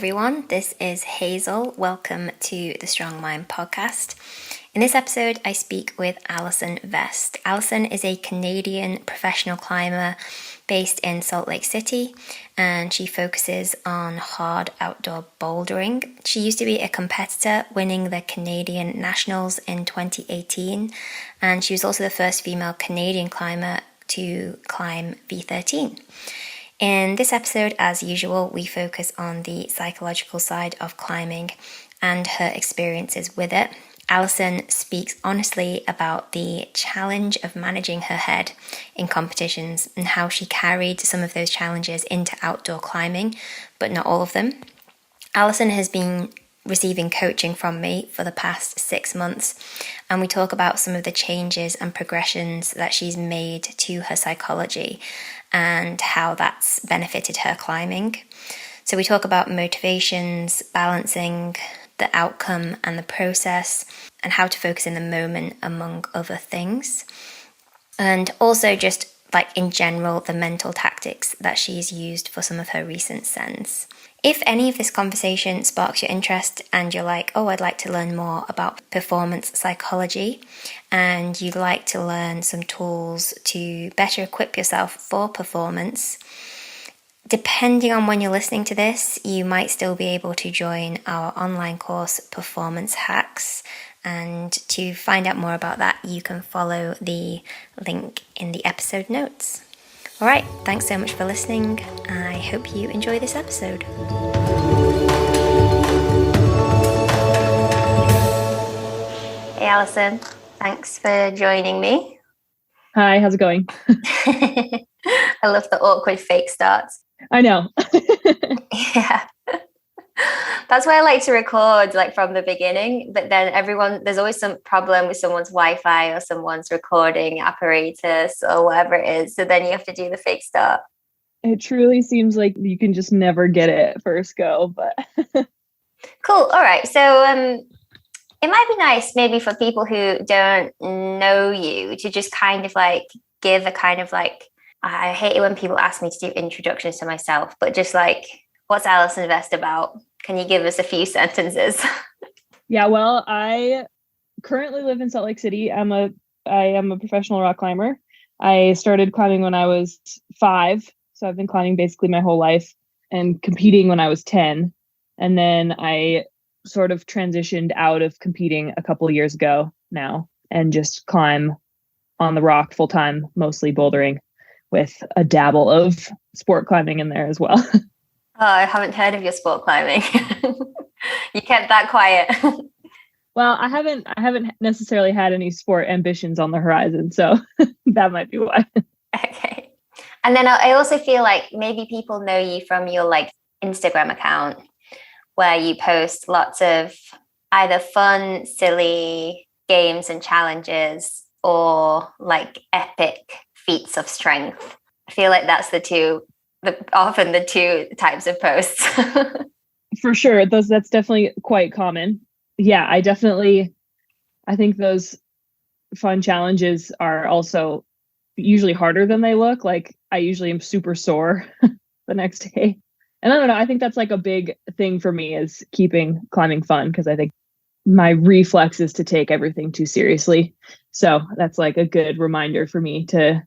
everyone. This is Hazel. Welcome to the Strong Mind podcast. In this episode, I speak with Allison Vest. Allison is a Canadian professional climber based in Salt Lake City, and she focuses on hard outdoor bouldering. She used to be a competitor, winning the Canadian Nationals in 2018, and she was also the first female Canadian climber to climb V13. In this episode, as usual, we focus on the psychological side of climbing and her experiences with it. Allison speaks honestly about the challenge of managing her head in competitions and how she carried some of those challenges into outdoor climbing, but not all of them. Allison has been receiving coaching from me for the past 6 months, and we talk about some of the changes and progressions that she's made to her psychology and how that's benefited her climbing. So we talk about motivations, balancing the outcome and the process, and how to focus in the moment, among other things. And also just like in general, the mental tactics that she's used for some of her recent sends. If any of this conversation sparks your interest and you're like, oh, I'd like to learn more about performance psychology, and you'd like to learn some tools to better equip yourself for performance, depending on when you're listening to this, you might still be able to join our online course, Performance Hacks. And to find out more about that, you can follow the link in the episode notes. All right, thanks so much for listening. I hope you enjoy this episode. Hey, Allison. Thanks for joining me. Hi, how's it going? I love the awkward fake starts. I know. Yeah. That's why I like to record like from the beginning, but then there's always some problem with someone's Wi-Fi or someone's recording apparatus or whatever it is. So then you have to do the fake start. It truly seems like you can just never get it at first go, but cool. All right. So it might be nice maybe for people who don't know you to just kind of like give a kind of like, I hate it when people ask me to do introductions to myself, but just like, what's Allison Vest about? Can you give us a few sentences? Yeah, well, I currently live in Salt Lake City. I am a professional rock climber. I started climbing when I was 5, so I've been climbing basically my whole life, and competing when I was 10. And then I sort of transitioned out of competing a couple of years ago now and just climb on the rock full time, mostly bouldering with a dabble of sport climbing in there as well. Oh, I haven't heard of your sport climbing. You kept that quiet. Well, I haven't necessarily had any sport ambitions on the horizon, so that might be why. Okay. And then I also feel like maybe people know you from your like Instagram account where you post lots of either fun, silly games and challenges or like epic feats of strength. I feel like that's often the two types of posts. For sure. That's definitely quite common. Yeah, I think those fun challenges are also usually harder than they look. Like I usually am super sore the next day. And I don't know, I think that's like a big thing for me is keeping climbing fun, because I think my reflex is to take everything too seriously. So that's like a good reminder for me to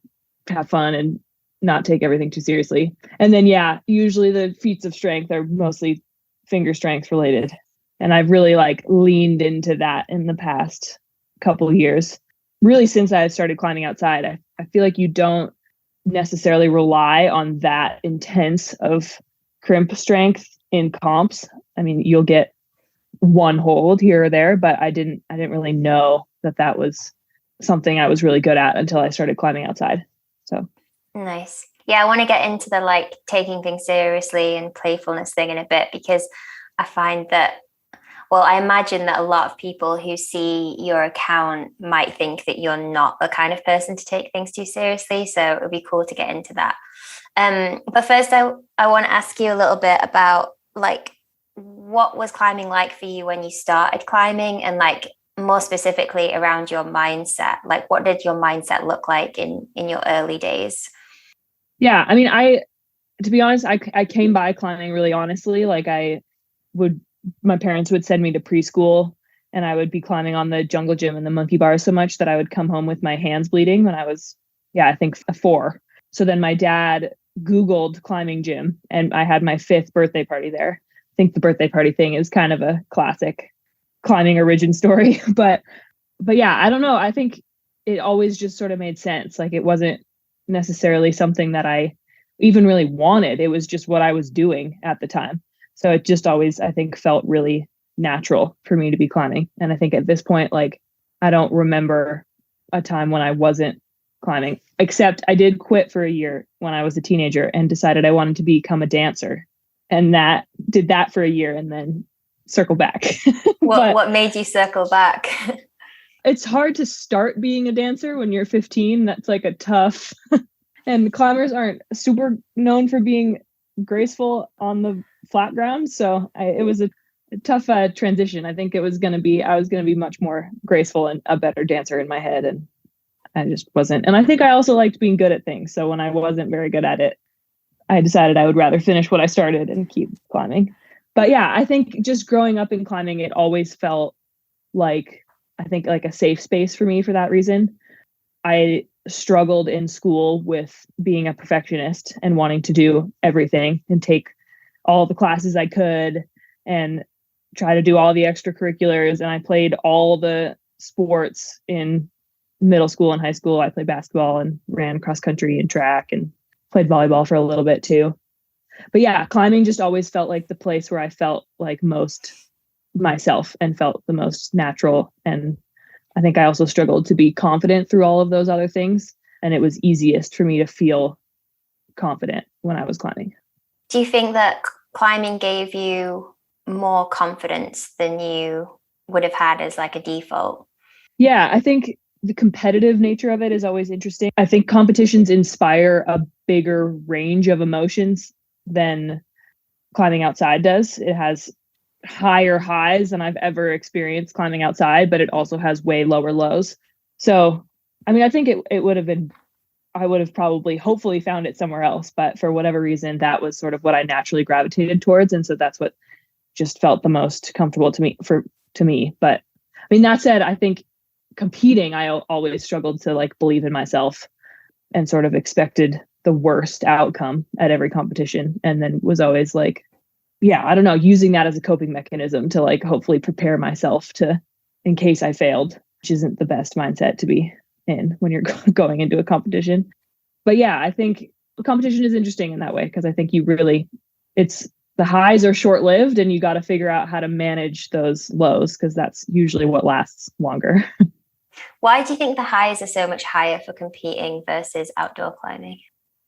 have fun and not take everything too seriously. And then, yeah, usually the feats of strength are mostly finger strength related. And I've really like leaned into that in the past couple of years. Really, since I started climbing outside, I feel like you don't necessarily rely on that intense of crimp strength in comps. I mean, you'll get one hold here or there, but I didn't really know that was something I was really good at until I started climbing outside. So nice. Yeah, I want to get into the like taking things seriously and playfulness thing in a bit, because I find that, well, I imagine that a lot of people who see your account might think that you're not the kind of person to take things too seriously. So it would be cool to get into that. But first, I want to ask you a little bit about like what was climbing like for you when you started climbing, and like more specifically around your mindset. Like what did your mindset look like in your early days? Yeah, I mean, to be honest, I came by climbing really honestly. Like I would, my parents would send me to preschool, and I would be climbing on the jungle gym and the monkey bars so much that I would come home with my hands bleeding when I was, I think 4. So then my dad Googled climbing gym, and I had my 5th birthday party there. I think the birthday party thing is kind of a classic climbing origin story. but yeah, I don't know. I think it always just sort of made sense. Like it wasn't necessarily something that I even really wanted. It was just what I was doing at the time. So it just always, I think, felt really natural for me to be climbing. And I think at this point, like, I don't remember a time when I wasn't climbing, except I did quit for a year when I was a teenager and decided I wanted to become a dancer. And that did that for a year and then circle back. What made you circle back? It's hard to start being a dancer when you're 15. That's like a tough, and climbers aren't super known for being graceful on the flat ground. So it was a tough transition. I think I was going to be much more graceful and a better dancer in my head. And I just wasn't. And I think I also liked being good at things. So when I wasn't very good at it, I decided I would rather finish what I started and keep climbing. But yeah, I think just growing up in climbing, it always felt like, I think, like a safe space for me for that reason. I struggled in school with being a perfectionist and wanting to do everything and take all the classes I could and try to do all the extracurriculars. And I played all the sports in middle school and high school. I played basketball and ran cross country and track and played volleyball for a little bit too. But yeah, climbing just always felt like the place where I felt like most myself and felt the most natural. And I think I also struggled to be confident through all of those other things. And it was easiest for me to feel confident when I was climbing. Do you think that climbing gave you more confidence than you would have had as like a default? Yeah, I think the competitive nature of it is always interesting. I think competitions inspire a bigger range of emotions than climbing outside does. It has higher highs than I've ever experienced climbing outside, but it also has way lower lows. So, I mean, I think it would have been, I would have probably hopefully found it somewhere else, but for whatever reason, that was sort of what I naturally gravitated towards. And so that's what just felt the most comfortable to me. But I mean, that said, I think competing, I always struggled to like believe in myself and sort of expected the worst outcome at every competition. And then was always like, yeah, I don't know, using that as a coping mechanism to like hopefully prepare myself to, in case I failed, which isn't the best mindset to be in when you're going into a competition. But yeah, I think the competition is interesting in that way, because I think it's the highs are short lived and you got to figure out how to manage those lows, because that's usually what lasts longer. Why do you think the highs are so much higher for competing versus outdoor climbing?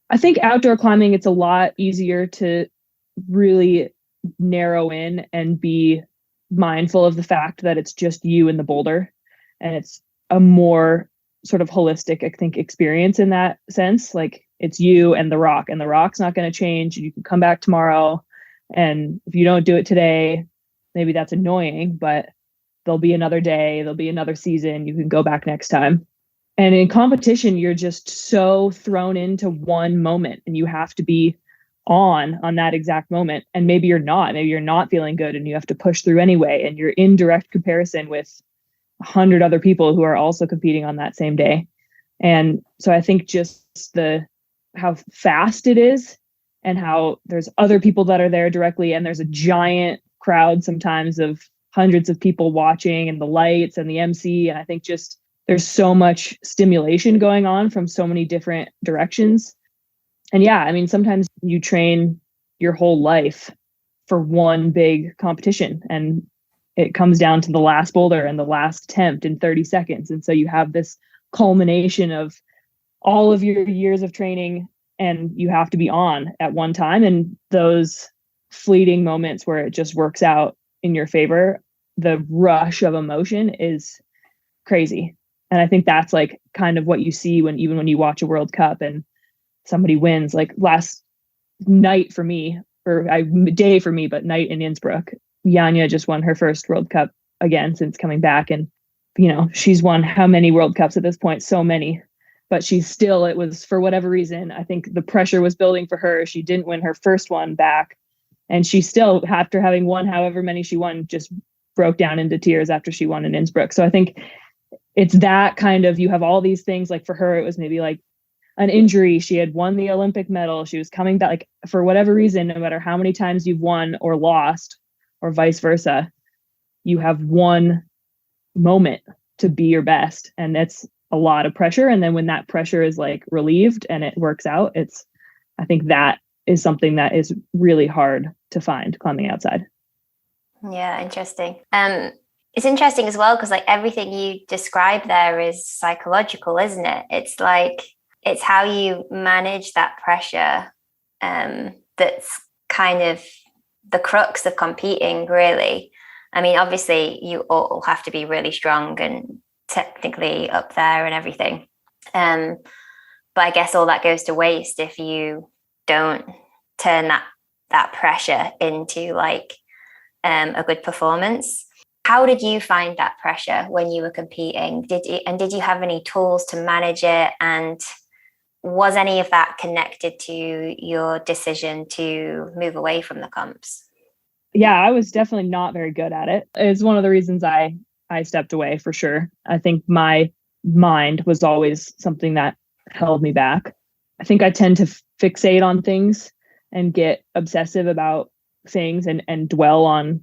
I think outdoor climbing, it's a lot easier to really narrow in and be mindful of the fact that it's just you and the boulder. And it's a more sort of holistic, I think, experience in that sense. Like it's you and the rock's not going to change. You can come back tomorrow. And if you don't do it today, maybe that's annoying, but there'll be another day, there'll be another season. You can go back next time. And in competition, you're just so thrown into one moment and you have to be on that exact moment. And maybe you're not feeling good and you have to push through anyway. And you're in direct comparison with 100 other people who are also competing on that same day. And so I think just how fast it is and how there's other people that are there directly. And there's a giant crowd sometimes of hundreds of people watching and the lights and the MC. And I think just there's so much stimulation going on from so many different directions. And yeah, I mean, sometimes you train your whole life for one big competition and it comes down to the last boulder and the last attempt in 30 seconds. And so you have this culmination of all of your years of training and you have to be on at one time. And those fleeting moments where it just works out in your favor, the rush of emotion is crazy. And I think that's like kind of what you see when you watch a World Cup and somebody wins. Like last night for me, day for me, but night in Innsbruck, Janja just won her first World Cup again since coming back. And, you know, she's won how many World Cups at this point? So many. But it was for whatever reason, I think the pressure was building for her. She didn't win her first one back. And she still, after having won however many she won, just broke down into tears after she won in Innsbruck. So I think it's that kind of, you have all these things. Like for her, it was maybe like an injury. She had won the Olympic medal. She was coming back, like for whatever reason, no matter how many times you've won or lost or vice versa, you have one moment to be your best. And that's a lot of pressure. And then when that pressure is like relieved and it works out, I think that is something that is really hard to find climbing outside. Yeah, interesting. It's interesting as well because like everything you describe there is psychological, isn't it? It's like it's how you manage that pressure that's kind of the crux of competing, really. I mean, obviously, you all have to be really strong and technically up there and everything. But I guess all that goes to waste if you don't turn that pressure into like a good performance. How did you find that pressure when you were competing? Did you have any tools to manage it? And was any of that connected to your decision to move away from the comps? Yeah, I was definitely not very good at it. It's one of the reasons I stepped away for sure. I think my mind was always something that held me back. I think I tend to fixate on things and get obsessive about things and dwell on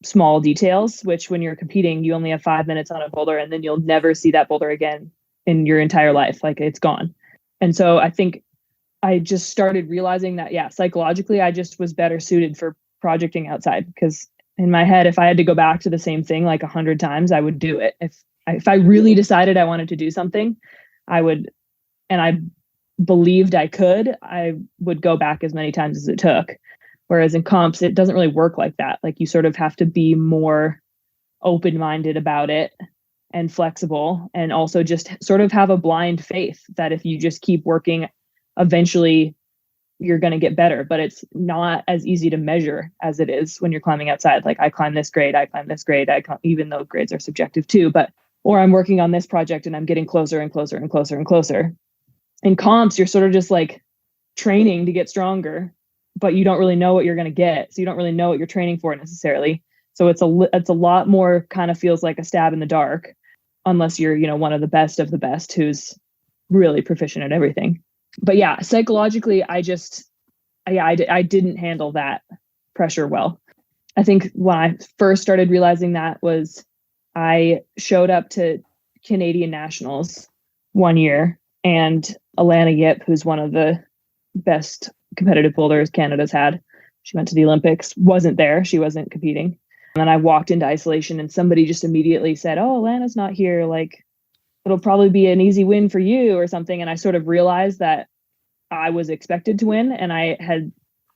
small details, which when you're competing, you only have 5 minutes on a boulder and then you'll never see that boulder again in your entire life. Like it's gone. And so I think I just started realizing that, yeah, psychologically, I just was better suited for projecting outside, because in my head, if I had to go back to the same thing like 100 times, I would do it. If I really decided I wanted to do something, I would, and I believed I would go back as many times as it took. Whereas in comps, it doesn't really work like that. Like you sort of have to be more open-minded about it and flexible, and also just sort of have a blind faith that if you just keep working, eventually you're going to get better. But it's not as easy to measure as it is when you're climbing outside. Like I climb this grade, even though grades are subjective too, or I'm working on this project and I'm getting closer and closer and closer and closer. In comps, you're sort of just like training to get stronger, but you don't really know what you're going to get. So you don't really know what you're training for necessarily. So it's a lot more kind of feels like a stab in the dark, unless you're, one of the best who's really proficient at everything. But yeah, psychologically, I didn't handle that pressure well. I think when I first started realizing that was I showed up to Canadian Nationals one year, and Alana Yip, who's one of the best competitive boulders Canada's had, she went to the Olympics, wasn't there. She wasn't competing. And then I walked into isolation and somebody just immediately said, "Oh, Alana's not here. Like, it'll probably be an easy win for you," or something. And I sort of realized that I was expected to win, and I had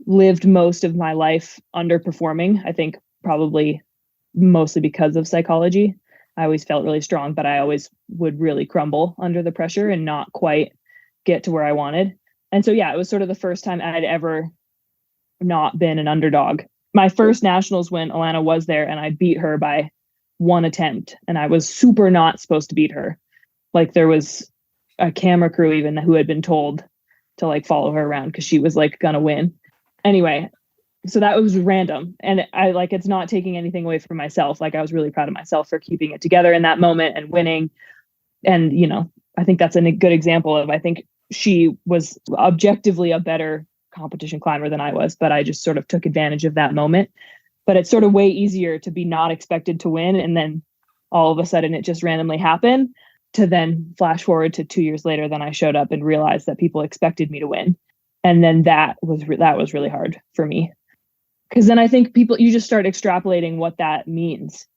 lived most of my life underperforming. I think probably mostly because of psychology. I always felt really strong, but I always would really crumble under the pressure and not quite get to where I wanted. And so, yeah, it was sort of the first time I'd ever not been an underdog. My first nationals when Alana was there, and I beat her by one attempt, and I was super not supposed to beat her. Like there was a camera crew even who had been told to like follow her around because she was like gonna win. Anyway, so that was random. And I like, it's not taking anything away from myself. Like I was really proud of myself for keeping it together in that moment and winning. And, I think that's a good example of, I think she was objectively a better competition climber than I was, but I just sort of took advantage of that moment. But it's sort of way easier to be not expected to win, and then all of a sudden it just randomly happened, to then flash forward to 2 years later, then I showed up and realized that people expected me to win. And then that was really hard for me. Because then I think you just start extrapolating what that means.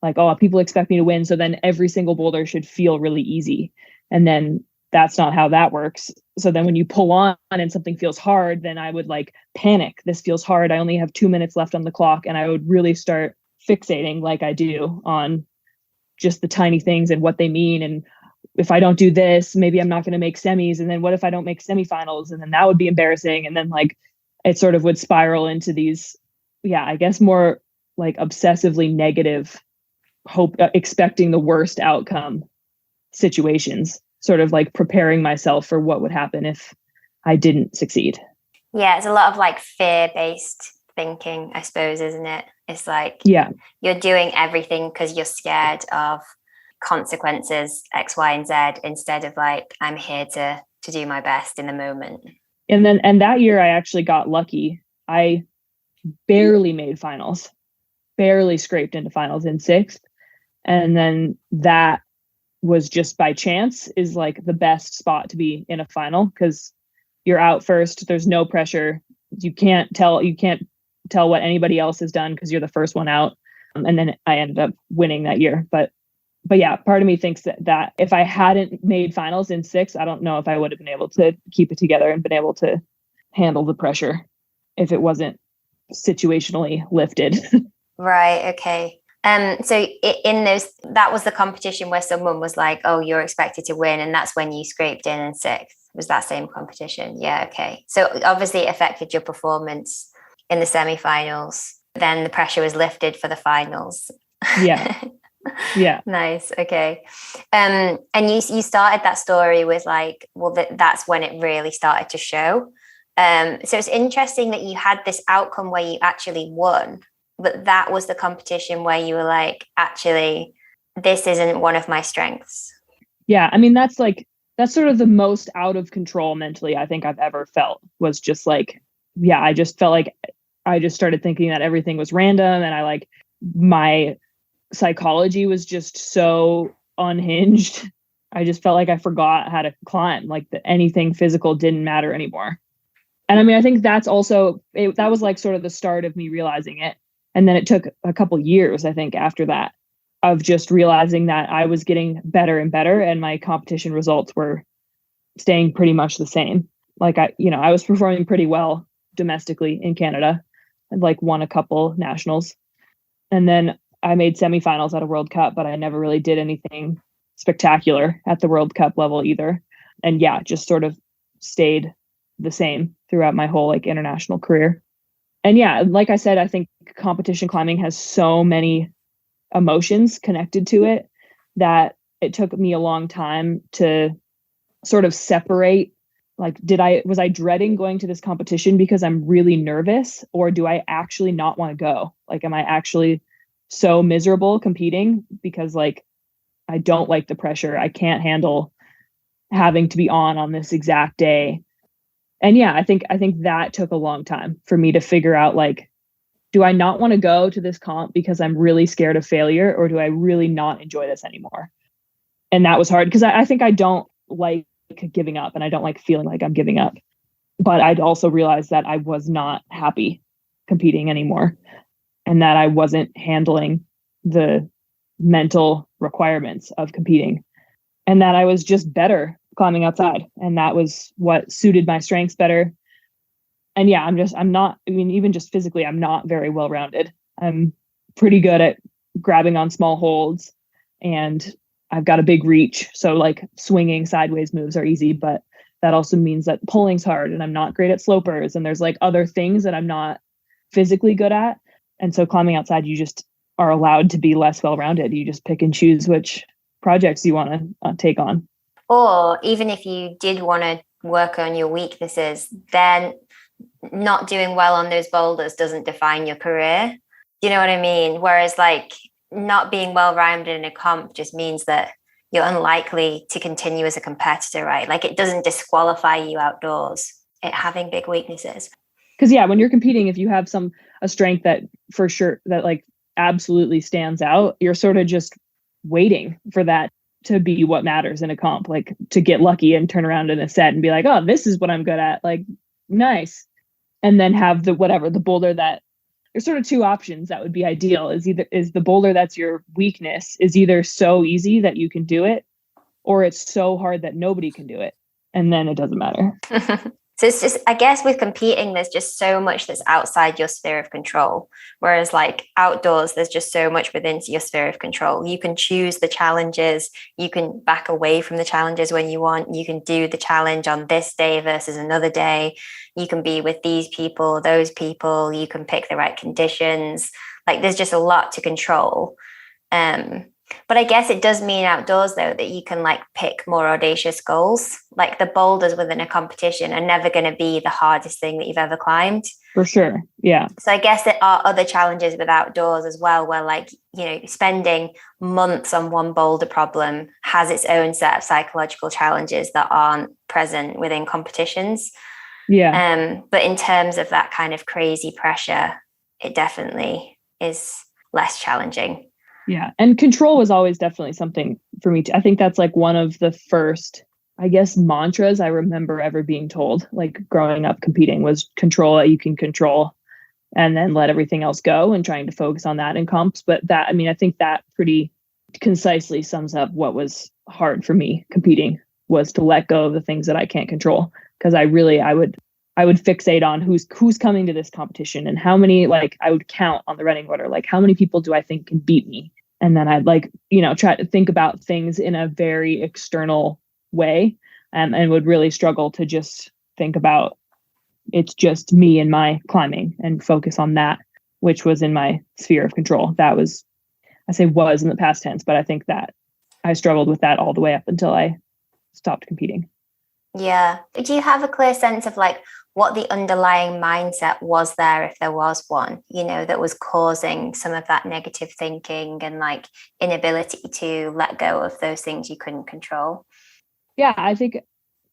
Like, oh, people expect me to win, so then every single boulder should feel really easy. And then that's not how that works. So then when you pull on and something feels hard, then I would like panic. This feels hard. I only have 2 minutes left on the clock. And I would really start fixating, like I do, on just the tiny things and what they mean. And if I don't do this, maybe I'm not going to make semis. And then what if I don't make semifinals? And then that would be embarrassing. And then like it sort of would spiral into these, I guess more like obsessively negative expecting the worst outcome situations, sort of like preparing myself for what would happen if I didn't succeed. Yeah, it's a lot of like fear-based thinking, I suppose, isn't it? It's like, Yeah. you're doing everything because you're scared of consequences X, Y, and Z, instead of like, I'm here to do my best in the moment. And that year I actually got lucky. I barely made finals, barely scraped into finals in sixth. And then that was just by chance, is like the best spot to be in a final, because you're out first. There's no pressure. You can't tell what anybody else has done because you're the first one out. And then I ended up winning that year. But yeah, part of me thinks that if I hadn't made finals in six, I don't know if I would have been able to keep it together and been able to handle the pressure if it wasn't situationally lifted. Right. Okay. So in those, that was the competition where someone was like, "Oh, you're expected to win," and that's when you scraped in sixth. Was that same competition? Yeah. Okay. So obviously it affected your performance in the semifinals. Then the pressure was lifted for the finals. Yeah. Yeah. Nice. Okay. And you started that story with like, well, that's when it really started to show. So it's interesting that you had this outcome where you actually won, but that was the competition where you were like, actually, this isn't one of my strengths. Yeah. I mean, that's sort of the most out of control mentally I think I've ever felt, was just like, yeah, I just felt like I just started thinking that everything was random, and my psychology was just so unhinged. I just felt like I forgot how to climb, like anything physical didn't matter anymore. And I mean, I think that's also, that was like sort of the start of me realizing it. And then it took a couple years, I think, after that, of just realizing that I was getting better and better, and my competition results were staying pretty much the same. Like I was performing pretty well domestically in Canada. I'd like won a couple nationals. And then I made semifinals at a World Cup, but I never really did anything spectacular at the World Cup level either. And yeah, just sort of stayed the same throughout my whole like international career. And yeah, like I said, I think competition climbing has so many emotions connected to it that it took me a long time to sort of separate, like, was I dreading going to this competition because I'm really nervous, or do I actually not want to go? Like, am I actually so miserable competing because like I don't like the pressure, I can't handle having to be on this exact day? And yeah, I think that took a long time for me to figure out, like, do I not want to go to this comp because I'm really scared of failure, or do I really not enjoy this anymore? And that was hard because I think I don't like giving up, and I don't like feeling like I'm giving up. But I'd also realized that I was not happy competing anymore, and that I wasn't handling the mental requirements of competing, and that I was just better climbing outside. And that was what suited my strengths better. And yeah, even just physically, I'm not very well-rounded. I'm pretty good at grabbing on small holds, and I've got a big reach. So like swinging sideways moves are easy, but that also means that pulling's hard, and I'm not great at slopers. And there's like other things that I'm not physically good at. And so climbing outside, you just are allowed to be less well-rounded. You just pick and choose which projects you want to take on. Or even if you did want to work on your weaknesses, then not doing well on those boulders doesn't define your career. You know what I mean? Whereas like not being well-rounded in a comp just means that you're unlikely to continue as a competitor, right? Like it doesn't disqualify you outdoors, it having big weaknesses. Because yeah, when you're competing, if you have a strength that for sure that like absolutely stands out, you're sort of just waiting for that to be what matters in a comp, like to get lucky and turn around in a set and be like, oh, this is what I'm good at. Like, nice. And then have the boulder that, there's sort of two options that would be ideal, is the boulder that's your weakness is either so easy that you can do it, or it's so hard that nobody can do it. And then it doesn't matter. So it's just, I guess with competing, there's just so much that's outside your sphere of control. Whereas like outdoors, there's just so much within your sphere of control. You can choose the challenges. You can back away from the challenges when you want. You can do the challenge on this day versus another day. You can be with these people, those people. You can pick the right conditions. Like there's just a lot to control. But I guess it does mean outdoors, though, that you can like pick more audacious goals. Like the boulders within a competition are never going to be the hardest thing that you've ever climbed. For sure. Yeah. So I guess there are other challenges with outdoors as well, where like, spending months on one boulder problem has its own set of psychological challenges that aren't present within competitions. Yeah. But in terms of that kind of crazy pressure, it definitely is less challenging. Yeah. And control was always definitely something for me too. I think that's like one of the first, I guess, mantras I remember ever being told, like growing up competing, was control that you can control and then let everything else go, and trying to focus on that in comps. But that, I mean, I think that pretty concisely sums up what was hard for me competing, was to let go of the things that I can't control. Because I would fixate on who's coming to this competition and how many, like I would count on the running order, like how many people do I think can beat me? And then I'd like, try to think about things in a very external way, and would really struggle to just think about it's just me and my climbing and focus on that, which was in my sphere of control. That was, I say was in the past tense, but I think that I struggled with that all the way up until I stopped competing. Yeah. Do you have a clear sense of like what the underlying mindset was there, if there was one, that was causing some of that negative thinking and like inability to let go of those things you couldn't control? Yeah, I think,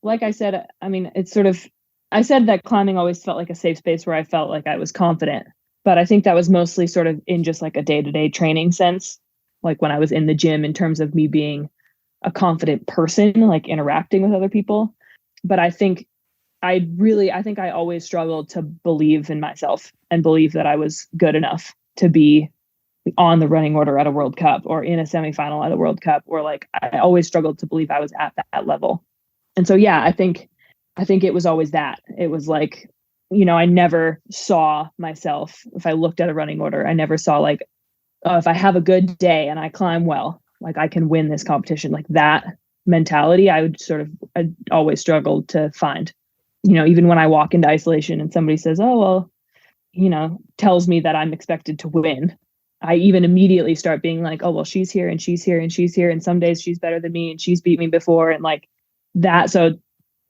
like I said, I mean, it's sort of, I said that climbing always felt like a safe space where I felt like I was confident, but I think that was mostly sort of in just like a day-to-day training sense, like when I was in the gym, in terms of me being a confident person, like interacting with other people. But I think I always struggled to believe in myself and believe that I was good enough to be on the running order at a World Cup or in a semifinal at a World Cup, or like I always struggled to believe I was at that level. And so, yeah, I think it was always that. It was like, I never saw myself, if I looked at a running order, I never saw like, oh, if I have a good day and I climb well, like I can win this competition. Like that mentality, I always struggled to find. Even when I walk into isolation and somebody says, oh, well, tells me that I'm expected to win, I even immediately start being like, oh, well, she's here and she's here and she's here. And some days she's better than me and she's beat me before. And like that. So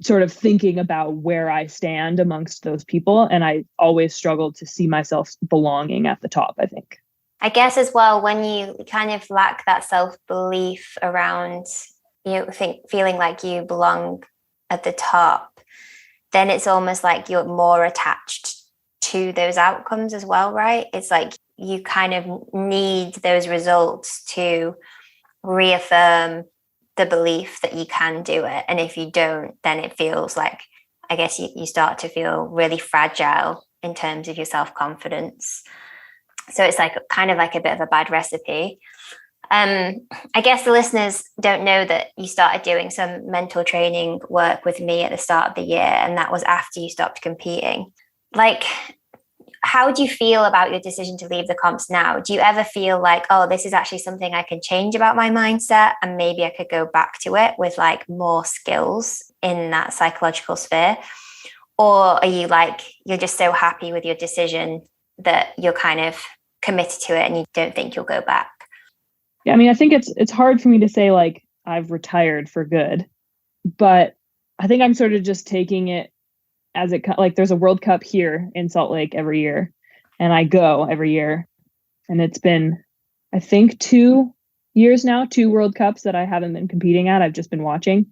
sort of thinking about where I stand amongst those people. And I always struggled to see myself belonging at the top, I think. I guess as well, when you kind of lack that self-belief around, feeling like you belong at the top, then it's almost like you're more attached to those outcomes as well, right? It's like you kind of need those results to reaffirm the belief that you can do it. And if you don't, then it feels like, I guess you start to feel really fragile in terms of your self-confidence. So it's like kind of like a bit of a bad recipe. I guess the listeners don't know that you started doing some mental training work with me at the start of the year, and that was after you stopped competing. Like, how do you feel about your decision to leave the comps now? Do you ever feel like, oh, this is actually something I can change about my mindset and maybe I could go back to it with like more skills in that psychological sphere? Or are you like, you're just so happy with your decision that you're kind of committed to it and you don't think you'll go back? Yeah, I mean, I think it's hard for me to say like I've retired for good, but I think I'm sort of just taking it as it, like there's a World Cup here in Salt Lake every year, and I go every year, and it's been, I think, 2 years now, 2 World Cups that I haven't been competing at. I've just been watching,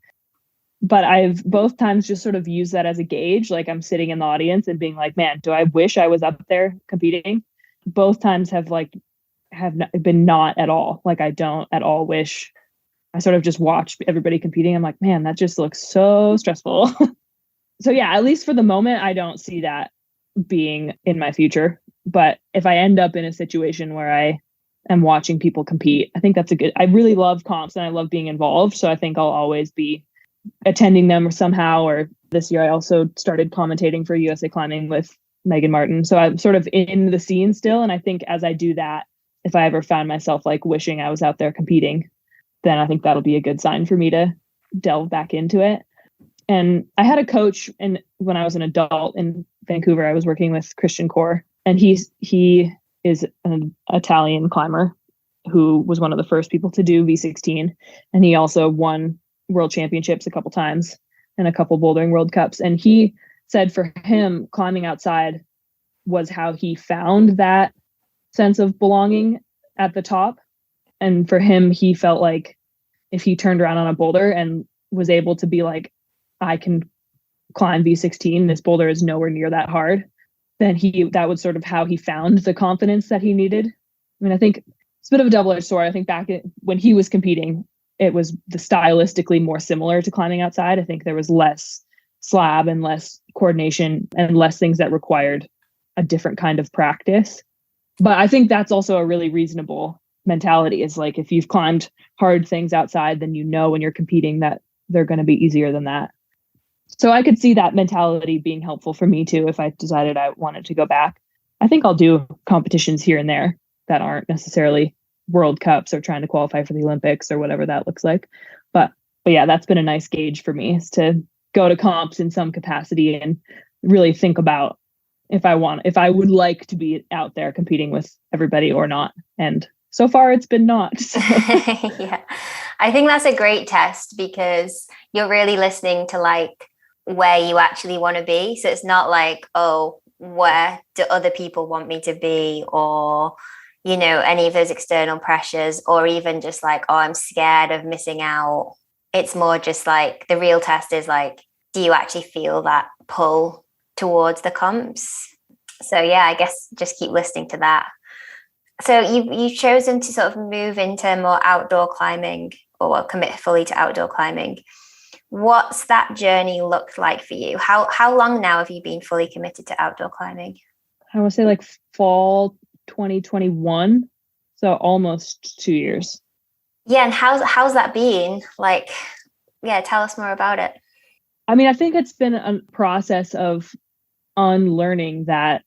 but I've both times just sort of used that as a gauge. Like I'm sitting in the audience and being like, man, do I wish I was up there competing? Both times have been not at all. Like I don't at all wish. I sort of just watch everybody competing. I'm like, man, that just looks so stressful. So yeah, at least for the moment, I don't see that being in my future. But if I end up in a situation where I am watching people compete, I think that's I really love comps and I love being involved. So I think I'll always be attending them somehow. Or this year, I also started commentating for USA Climbing with Megan Martin. So I'm sort of in the scene still. And I think as I do that, if I ever found myself like wishing I was out there competing, then I think that'll be a good sign for me to delve back into it. And I had a coach, and when I was an adult in Vancouver, I was working with Christian Core, and he is an Italian climber, who was one of the first people to do V16. And he also won world championships a couple times and a couple bouldering world cups. And he said for him, climbing outside was how he found that sense of belonging at the top. And for him, he felt like if he turned around on a boulder and was able to be like, I can climb V16, this boulder is nowhere near that hard, then that was sort of how he found the confidence that he needed. I mean, I think it's a bit of a double-edged sword. I think when he was competing, it was stylistically more similar to climbing outside. I think there was less slab and less coordination and less things that required a different kind of practice. But I think that's also a really reasonable mentality, is like, if you've climbed hard things outside, then when you're competing that they're going to be easier than that. So I could see that mentality being helpful for me too if I decided I wanted to go back. I think I'll do competitions here and there that aren't necessarily World Cups or trying to qualify for the Olympics or whatever that looks like. But yeah, that's been a nice gauge for me, is to go to comps in some capacity and really think about if I would like to be out there competing with everybody or not. And so far it's been not. So. Yeah, I think that's a great test, because you're really listening to like where you actually want to be. So it's not like, oh, where do other people want me to be, or any of those external pressures, or even just like, oh, I'm scared of missing out. It's more just like the real test is like, do you actually feel that pull towards the comps? So yeah, I guess just keep listening to that. So you've chosen to sort of move into more outdoor climbing, or commit fully to outdoor climbing. What's that journey looked like for you? How long now have you been fully committed to outdoor climbing? I would say like fall 2021, so almost 2 years. Yeah, and how's that been? Like, yeah, tell us more about it. I mean, I think it's been a process of unlearning that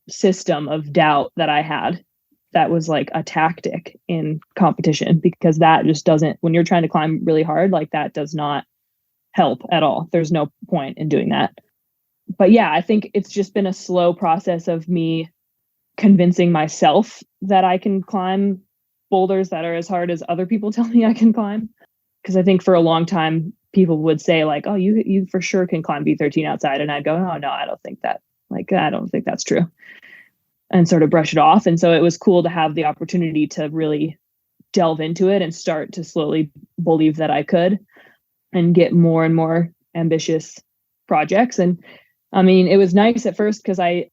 system of doubt that I had. That was like a tactic in competition, because that just doesn't, when you're trying to climb really hard, like that does not help at all. There's no point in doing that. But yeah, I think it's just been a slow process of me convincing myself that I can climb boulders that are as hard as other people tell me I can climb. Because I think for a long time, people would say like, oh, you for sure can climb V13 outside. And I'd go, oh, no, I don't think that. Like, I don't think that's true. And sort of brush it off. And so it was cool to have the opportunity to really delve into it and start to slowly believe that I could, and get more and more ambitious projects. And I mean, it was nice at first because I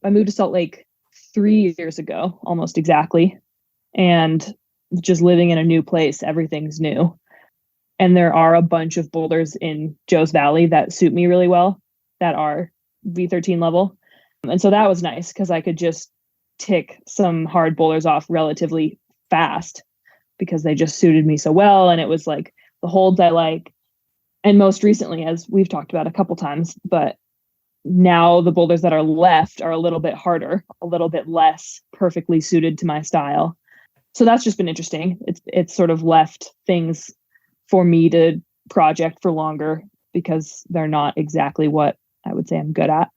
moved to Salt Lake 3 years ago, almost exactly. And just living in a new place, everything's new. And there are a bunch of boulders in Joe's Valley that suit me really well, that are V13 level. And so that was nice, because I could just tick some hard boulders off relatively fast, because they just suited me so well. And it was like the holds I like. And most recently, as we've talked about a couple times, but now the boulders that are left are a little bit harder, a little bit less perfectly suited to my style. So that's just been interesting. It's sort of left things for me to project for longer, because they're not exactly what I would say I'm good at.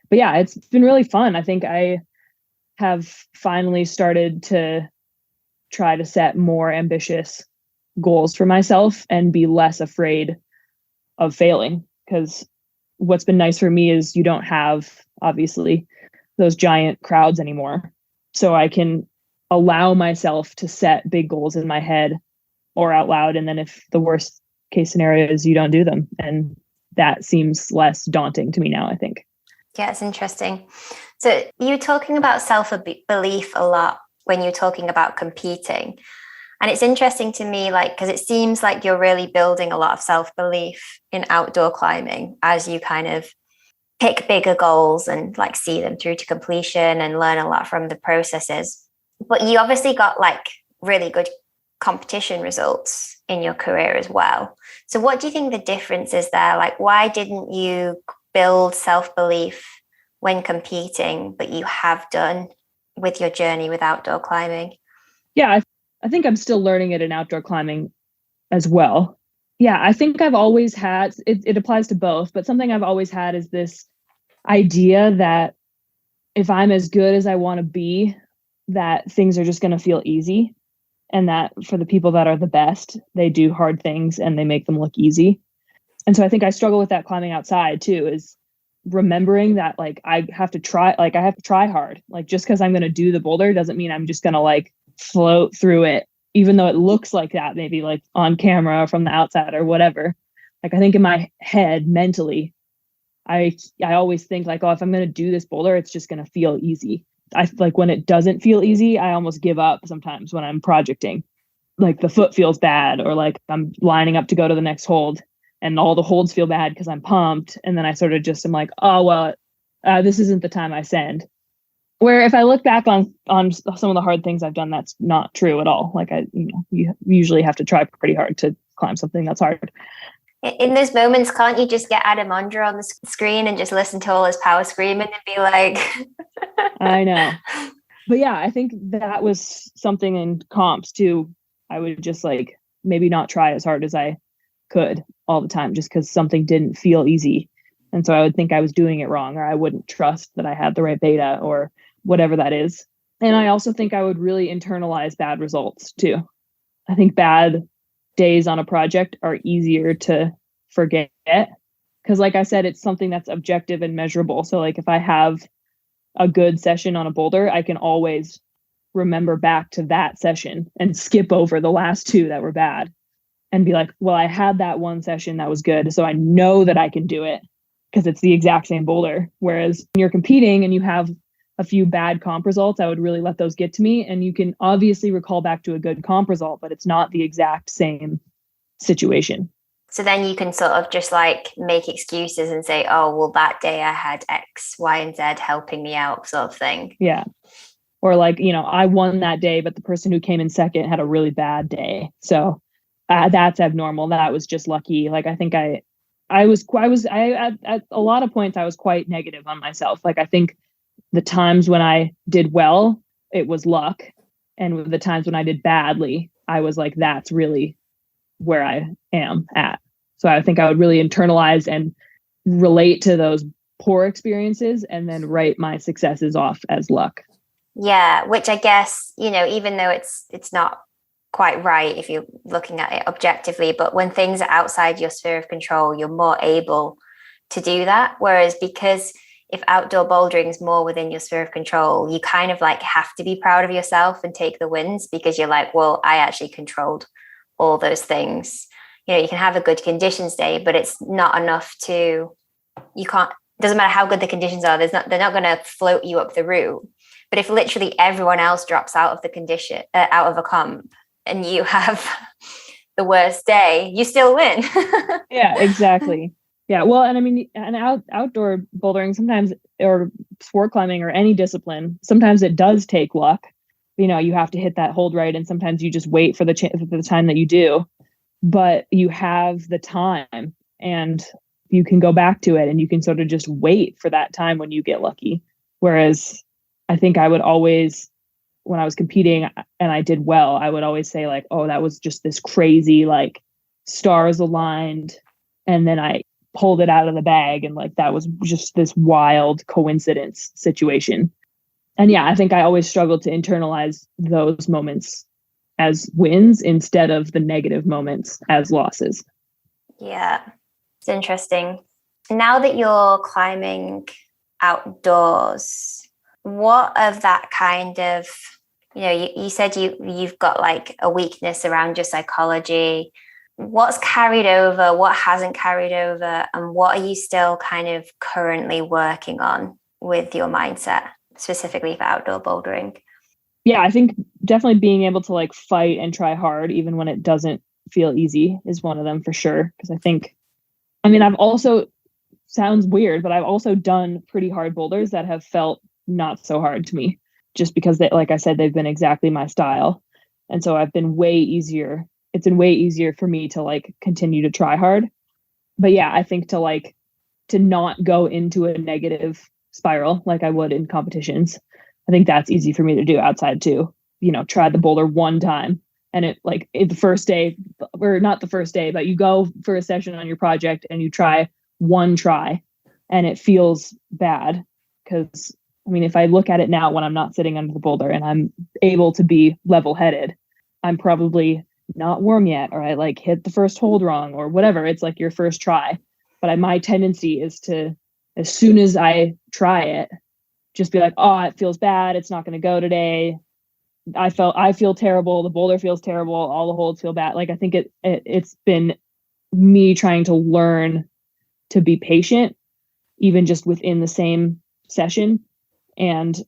But yeah, it's been really fun. I think I have finally started to try to set more ambitious goals for myself and be less afraid of failing. Because what's been nice for me is you don't have, obviously, those giant crowds anymore. So I can allow myself to set big goals in my head or out loud. And then if the worst case scenario is you don't do them, and that seems less daunting to me now, I think. Yeah, it's interesting. So you're talking about self-belief a lot when you're talking about competing. And it's interesting to me, like, because it seems like you're really building a lot of self-belief in outdoor climbing as you kind of pick bigger goals and like see them through to completion and learn a lot from the processes. But you obviously got like really good competition results in your career as well. So what do you think the difference is there? Like, why didn't you build self-belief when competing, but you have done with your journey with outdoor climbing? Yeah, I think I'm still learning it in outdoor climbing as well. Yeah, I think I've always had, it applies to both, but something I've always had is this idea that if I'm as good as I want to be, that things are just going to feel easy, and that for the people that are the best, they do hard things and they make them look easy. And so I think I struggle with that climbing outside too, is remembering that like I have to try hard. Like just because I'm going to do the boulder doesn't mean I'm just going to like float through it, even though it looks like that, maybe like on camera or from the outside or whatever. Like I think in my head mentally, I always think like, oh, if I'm going to do this boulder, it's just going to feel easy. I like when it doesn't feel easy, I almost give up sometimes when I'm projecting. Like the foot feels bad, or like I'm lining up to go to the next hold and all the holds feel bad because I'm pumped. And then I sort of just am like, oh, well, this isn't the time I send. Where if I look back on some of the hard things I've done, that's not true at all. Like you usually have to try pretty hard to climb something that's hard. In those moments, can't you just get Adam Ondra on the screen and just listen to all his power screaming and be like... I know. But yeah, I think that was something in comps too. I would just like maybe not try as hard as I could all the time just because something didn't feel easy. And so I would think I was doing it wrong, or I wouldn't trust that I had the right beta or whatever that is. And I also think I would really internalize bad results too. I think bad days on a project are easier to forget because like I said, it's something that's objective and measurable. So like if I have a good session on a boulder, I can always remember back to that session and skip over the last two that were bad and be like, well, I had that one session that was good, so I know that I can do it because it's the exact same boulder. Whereas when you're competing and you have a few bad comp results, I would really let those get to me. And you can obviously recall back to a good comp result, but it's not the exact same situation. So then you can sort of just like make excuses and say, oh, well, that day I had X, Y, and Z helping me out, sort of thing. Yeah. Or like, I won that day, but the person who came in second had a really bad day. So that's abnormal. That was just lucky. Like, I think at a lot of points, I was quite negative on myself. Like, I think the times when I did well, it was luck. And the times when I did badly, I was like, that's really where I am at. So I think I would really internalize and relate to those poor experiences and then write my successes off as luck. Yeah, which I guess, even though it's not quite right if you're looking at it objectively, but when things are outside your sphere of control, you're more able to do that. Whereas because if outdoor bouldering is more within your sphere of control, you kind of like have to be proud of yourself and take the wins because you're like, well, I actually controlled all those things. You can have a good conditions day, but it's not enough it doesn't matter how good the conditions are, they're not going to float you up the route. But if literally everyone else drops out of the condition, out of a comp, and you have the worst day, you still win. Yeah, exactly. Yeah, well, and I mean, and outdoor bouldering sometimes, or sport climbing, or any discipline, sometimes it does take luck. You have to hit that hold right, and sometimes you just wait for the time that you do. But you have the time, and you can go back to it, and you can sort of just wait for that time when you get lucky. Whereas I think I would always, when I was competing and I did well, I would always say like, oh, that was just this crazy, like stars aligned. And then I pulled it out of the bag. And like, that was just this wild coincidence situation. And yeah, I think I always struggled to internalize those moments as wins instead of the negative moments as losses. Yeah, it's interesting. Now that you're climbing outdoors, what of that kind of, you said you've got like a weakness around your psychology. What's carried over? What hasn't carried over? And what are you still kind of currently working on with your mindset, specifically for outdoor bouldering? Yeah, I think definitely being able to like fight and try hard, even when it doesn't feel easy, is one of them for sure. Because I've also, sounds weird, but I've also done pretty hard boulders that have felt not so hard to me, just because like I said, they've been exactly my style. And so it's been way easier for me to like continue to try hard. But yeah, I think to not go into a negative spiral like I would in competitions, I think that's easy for me to do outside too. Try the boulder one time, and the first day, or not the first day, but you go for a session on your project and you try one try and it feels bad because I mean, if I look at it now when I'm not sitting under the boulder and I'm able to be level headed, I'm probably not warm yet, or I like hit the first hold wrong or whatever. It's like your first try. But my tendency is to, as soon as I try it, just be like, oh, it feels bad. It's not going to go today. I feel terrible. The boulder feels terrible. All the holds feel bad. Like, I think it's been me trying to learn to be patient, even just within the same session, and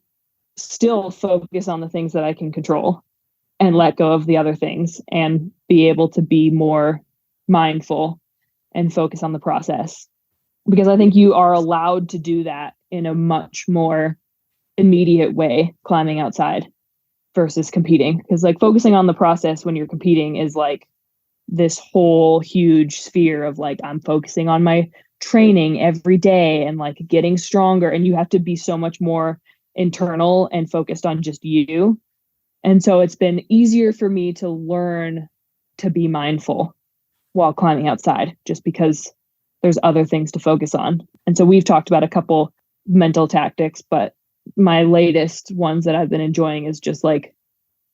still focus on the things that I can control and let go of the other things and be able to be more mindful and focus on the process. Because I think you are allowed to do that in a much more immediate way climbing outside versus competing. Because like focusing on the process when you're competing is like this whole huge sphere of like, I'm focusing on my training every day and like getting stronger. And you have to be so much more internal and focused on just you. And so it's been easier for me to learn to be mindful while climbing outside, just because there's other things to focus on. And so we've talked about a couple mental tactics, but my latest ones that I've been enjoying is just like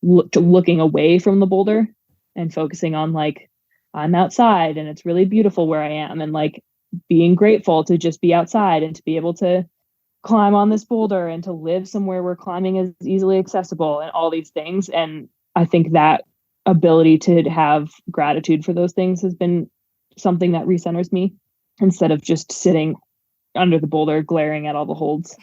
looking away from the boulder and focusing on like, I'm outside and it's really beautiful where I am, and like being grateful to just be outside and to be able to climb on this boulder and to live somewhere where climbing is easily accessible and all these things. And I think that ability to have gratitude for those things has been something that recenters me instead of just sitting under the boulder glaring at all the holds.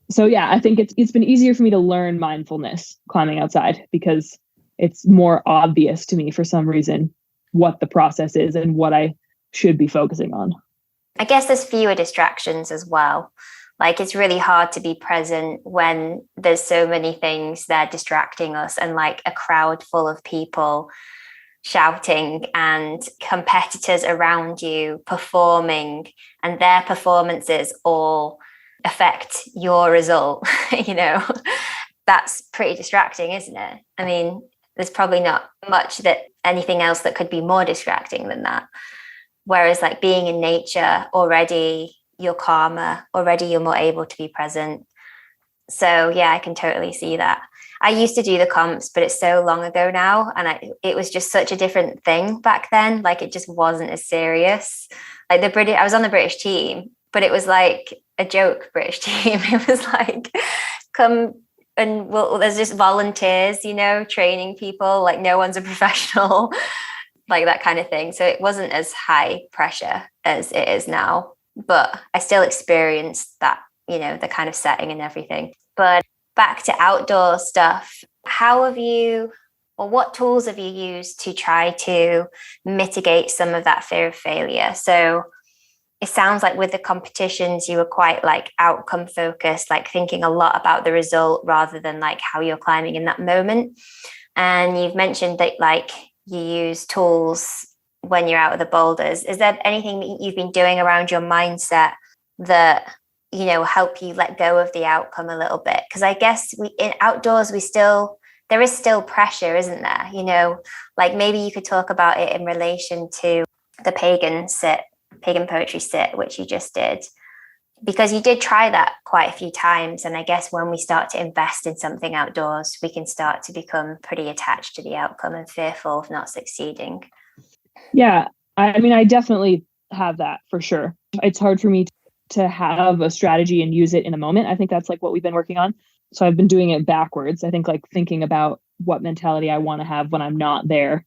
So yeah, I think it's been easier for me to learn mindfulness climbing outside because it's more obvious to me for some reason what the process is and what I should be focusing on. I guess there's fewer distractions as well. Like, it's really hard to be present when there's so many things that are distracting us, and like a crowd full of people shouting and competitors around you performing, and their performances all affect your result. You know, that's pretty distracting, isn't it? I mean, there's probably not much that anything else that could be more distracting than that. Whereas like being in nature, already you're calmer, already you're more able to be present. So yeah, I can totally see that. I used to do the comps, but it's so long ago now. And it was just such a different thing back then. Like, it just wasn't as serious. Like I was on the British team, but it was like a joke British team. It was like, come and there's just volunteers, you know, training people. Like, no one's a professional, like that kind of thing. So it wasn't as high pressure as it is now. But I still experienced that, you know, the kind of setting and everything. But back to outdoor stuff, how have you, or what tools have you used to try to mitigate some of that fear of failure? So it sounds like with the competitions, you were quite like outcome focused, like thinking a lot about the result rather than like how you're climbing in that moment. And you've mentioned that like you use tools when you're out of the boulders. Is there anything that you've been doing around your mindset that, you know, help you let go of the outcome a little bit? Because I guess in outdoors, there is still pressure, isn't there? You know, like maybe you could talk about it in relation to the pagan poetry sit, which you just did, because you did try that quite a few times. And I guess when we start to invest in something outdoors, we can start to become pretty attached to the outcome and fearful of not succeeding. Yeah, I mean, I definitely have that for sure. It's hard for me to have a strategy and use it in a moment. I think that's like what we've been working on. So I've been doing it backwards. I think like thinking about what mentality I want to have when I'm not there.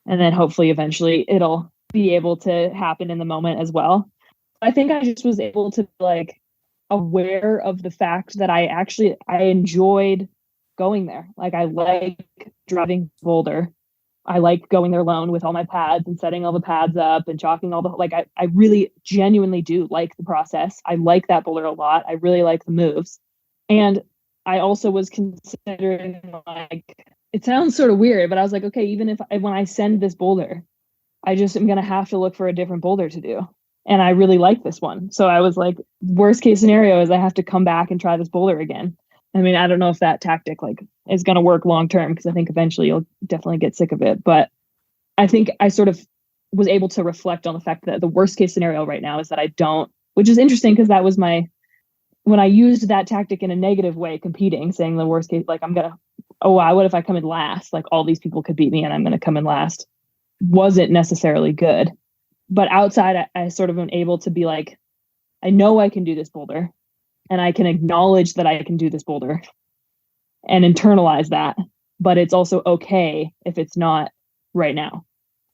And then hopefully eventually it'll be able to happen in the moment as well. I think I just was able to like aware of the fact that I enjoyed going there. Like, I like driving Boulder. I like going there alone with all my pads and setting all the pads up and chalking all the, like, I really genuinely do like the process. I like that boulder a lot. I really like the moves. And I also was considering, like, it sounds sort of weird, but I was like, okay, even if when I send this boulder, I just am going to have to look for a different boulder to do. And I really like this one. So I was like, worst case scenario is I have to come back and try this boulder again. I mean, I don't know if that tactic like is going to work long term, because I think eventually you'll definitely get sick of it. But I think I sort of was able to reflect on the fact that the worst case scenario right now is that I don't, which is interesting because that was when I used that tactic in a negative way, competing, saying the worst case, like what if I come in last? Like all these people could beat me and I'm going to come in last, wasn't necessarily good. But outside, I sort of am able to be like, I know I can do this boulder and I can acknowledge that I can do this boulder and internalize that. But it's also okay if it's not right now.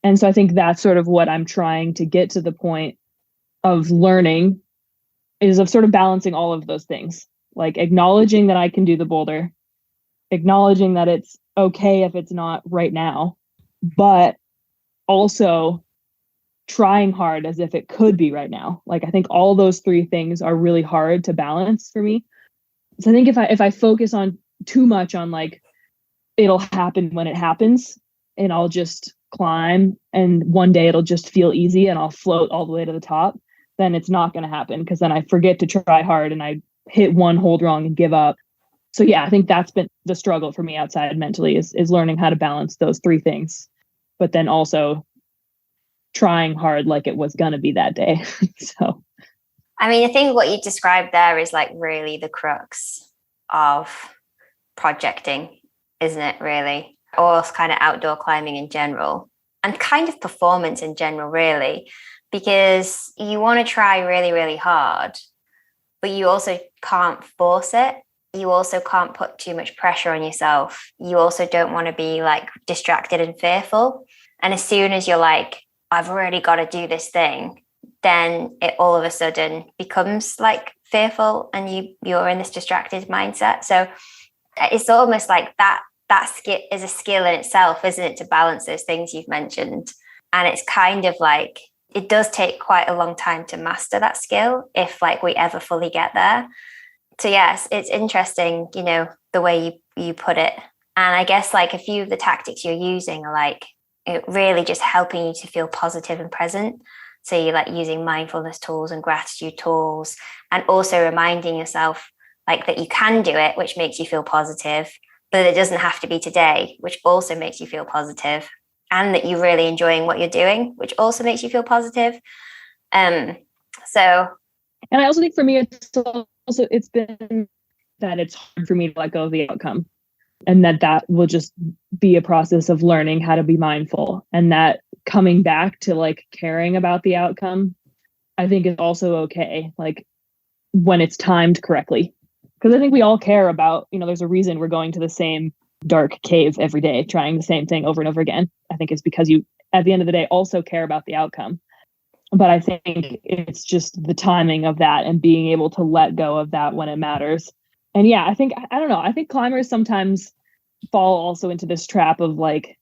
And so I think that's sort of what I'm trying to get to the point of learning, is of sort of balancing all of those things, like acknowledging that I can do the boulder, acknowledging that it's okay if it's not right now, but also trying hard as if it could be right now. Like I think all those three things are really hard to balance for me. So I think if I focus on too much on like it'll happen when it happens and I'll just climb and one day it'll just feel easy and I'll float all the way to the top, then it's not going to happen, because then I forget to try hard and I hit one hold wrong and give up. So yeah, I think that's been the struggle for me outside mentally, is learning how to balance those three things, but then also trying hard like it was going to be that day. So I mean, I think what you described there is like really the crux of projecting, isn't it, really? Or kind of outdoor climbing in general, and kind of performance in general, really, because you want to try really, really hard, but you also can't force it. You also can't put too much pressure on yourself. You also don't want to be like distracted and fearful. And as soon as you're like, I've really got to do this thing, then it all of a sudden becomes like fearful and you're in this distracted mindset. So it's almost like that skill is a skill in itself, isn't it, to balance those things you've mentioned. And it's kind of like, it does take quite a long time to master that skill, if like we ever fully get there. So yes, it's interesting, the way you put it. And I guess like a few of the tactics you're using are like it really just helping you to feel positive and present. So you're like using mindfulness tools and gratitude tools, and also reminding yourself like that you can do it, which makes you feel positive, but it doesn't have to be today, which also makes you feel positive, and that you're really enjoying what you're doing, which also makes you feel positive. And I also think for me, it's been that it's hard for me to let go of the outcome, and that will just be a process of learning how to be mindful, and that coming back to like caring about the outcome, I think is also okay, like when it's timed correctly. Because I think we all care about, there's a reason we're going to the same dark cave every day, trying the same thing over and over again. I think it's because you, at the end of the day, also care about the outcome. But I think it's just the timing of that and being able to let go of that when it matters. And yeah, I don't know. I think climbers sometimes fall also into this trap of like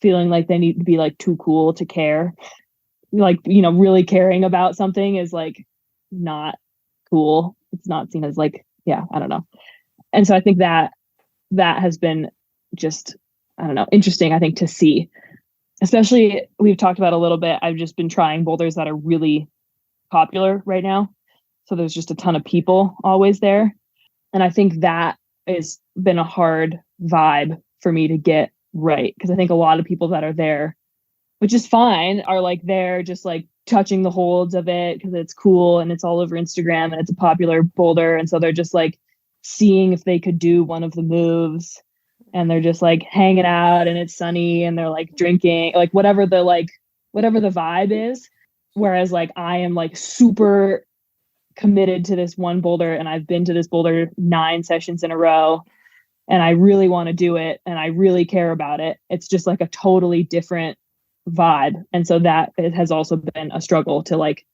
feeling like they need to be like too cool to care. Like, really caring about something is like not cool. It's not seen as like, yeah, I don't know. And so I think that has been just, I don't know, interesting, I think, to see. Especially, we've talked about a little bit, I've just been trying boulders that are really popular right now. So there's just a ton of people always there. And I think that has been a hard vibe for me to get right. Because I think a lot of people that are there, which is fine, are like there just like touching the holds of it because it's cool and it's all over Instagram and it's a popular boulder. And so they're just like seeing if they could do one of the moves, and they're just like hanging out and it's sunny and they're like drinking, like whatever the vibe is. Whereas like I am like super committed to this one boulder, and I've been to this boulder 9 sessions in a row, and I really want to do it and I really care about it. It's just like a totally different vibe. And so that it has also been a struggle to like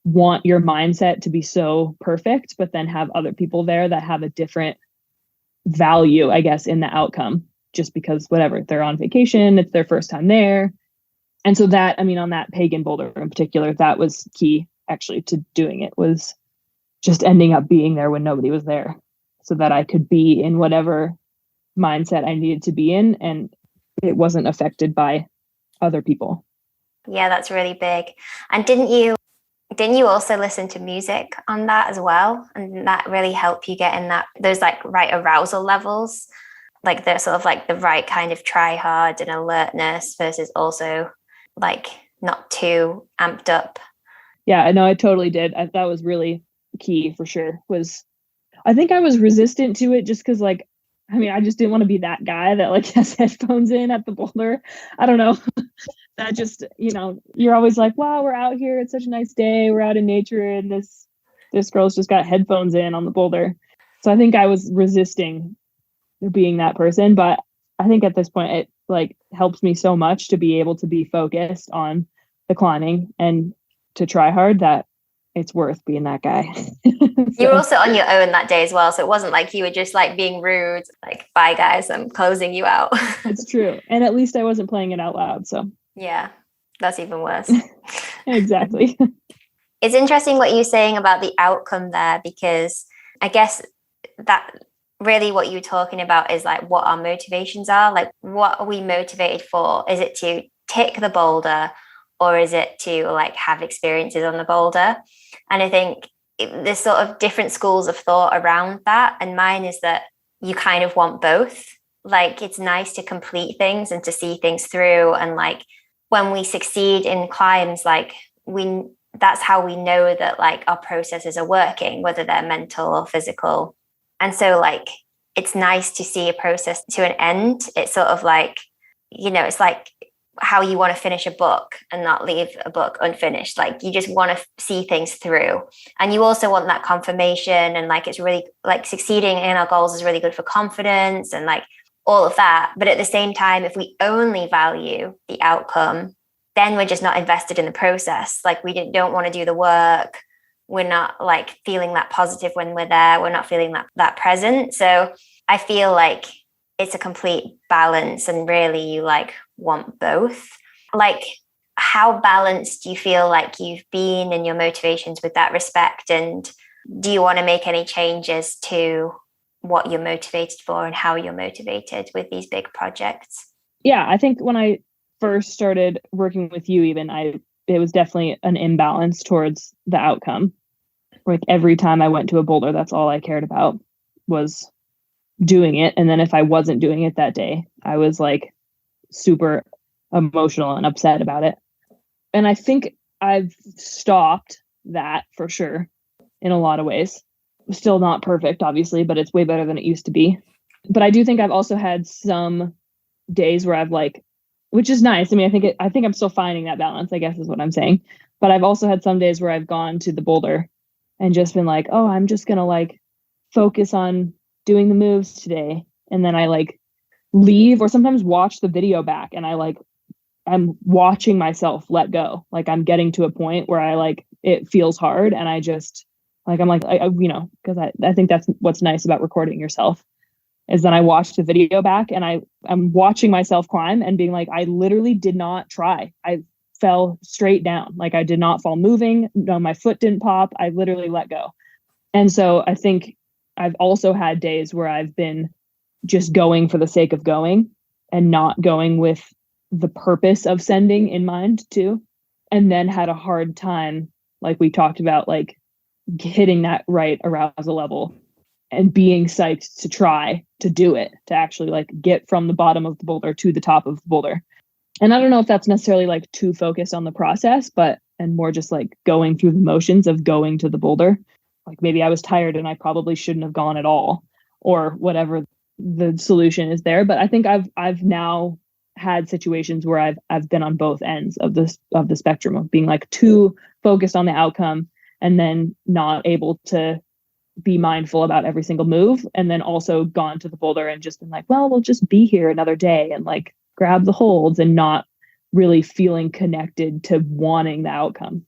want your mindset to be so perfect, but then have other people there that have a different value, I guess, in the outcome, just because whatever, they're on vacation, it's their first time there. And so that, I mean, on that pagan boulder in particular, that was key actually to doing it, was just ending up being there when nobody was there, so that I could be in whatever mindset I needed to be in, and it wasn't affected by other people. Yeah, that's really big. And didn't you also listen to music on that as well? And that really helped you get in those like right arousal levels, like the sort of like the right kind of try hard and alertness versus also like not too amped up. Yeah, I know, I totally did. That was really key for sure, was I think I was resistant to it just because like, I mean, I just didn't want to be that guy that like has headphones in at the boulder. I don't know. That just, you're always like, wow, we're out here. It's such a nice day. We're out in nature. And this girl's just got headphones in on the boulder. So I think I was resisting being that person. But I think at this point, it like helps me so much to be able to be focused on the climbing and to try hard that it's worth being that guy. You were also on your own that day as well. So it wasn't like you were just like being rude, like, bye guys, I'm closing you out. It's true. And at least I wasn't playing it out loud. So yeah, that's even worse. Exactly. It's interesting what you're saying about the outcome there, because I guess that really what you're talking about is like what our motivations are. Like, what are we motivated for? Is it to tick the boulder, or is it to like have experiences on the boulder? And I think there's sort of different schools of thought around that. And mine is that you kind of want both. Like, it's nice to complete things and to see things through. And like when we succeed in climbs, like that's how we know that like our processes are working, whether they're mental or physical. And so like, it's nice to see a process to an end. It's sort of like, it's like how you want to finish a book and not leave a book unfinished. Like, you just want to see things through. And you also want that confirmation. And like, it's really like succeeding in our goals is really good for confidence and like all of that. But at the same time, if we only value the outcome, then we're just not invested in the process. Like, we don't want to do the work. We're not like feeling that positive when we're there. We're not feeling that present. So I feel like it's a complete balance, and really you like want both. Like, how balanced do you feel like you've been in your motivations with that respect? And do you want to make any changes to what you're motivated for and how you're motivated with these big projects? Yeah, I think when I first started working with you, it was definitely an imbalance towards the outcome. Like, every time I went to a boulder, that's all I cared about was doing it. And then if I wasn't doing it that day, I was like super emotional and upset about it. And I think I've stopped that for sure in a lot of ways. Still not perfect, obviously, but it's way better than it used to be. But I do think I've also had some days where I've like, which is nice. I mean, I think I'm still finding that balance, I guess is what I'm saying. But I've also had some days where I've gone to the boulder and just been like, oh, I'm just going to like focus on doing the moves today. And then I like leave, or sometimes watch the video back, and I'm watching myself let go. Like, I'm getting to a point where I like, it feels hard. And I just like, I'm like, because I think that's what's nice about recording yourself, is that I watched the video back and I'm watching myself climb and being like, I literally did not try. I fell straight down. Like, I did not fall moving. No, my foot didn't pop. I literally let go. And so I think I've also had days where I've been just going for the sake of going and not going with the purpose of sending in mind too. And then had a hard time, like we talked about, like hitting that right arousal level and being psyched to try to do it, to actually like get from the bottom of the boulder to the top of the boulder. And I don't know if that's necessarily like too focused on the process, and more just like going through the motions of going to the boulder. Like, maybe I was tired and I probably shouldn't have gone at all, or whatever the solution is there. But I think I've now had situations where I've been on both ends of the spectrum of being like too focused on the outcome and then not able to be mindful about every single move, and then also gone to the boulder and just been like, well, we'll just be here another day and like grab the holds, and not really feeling connected to wanting the outcome.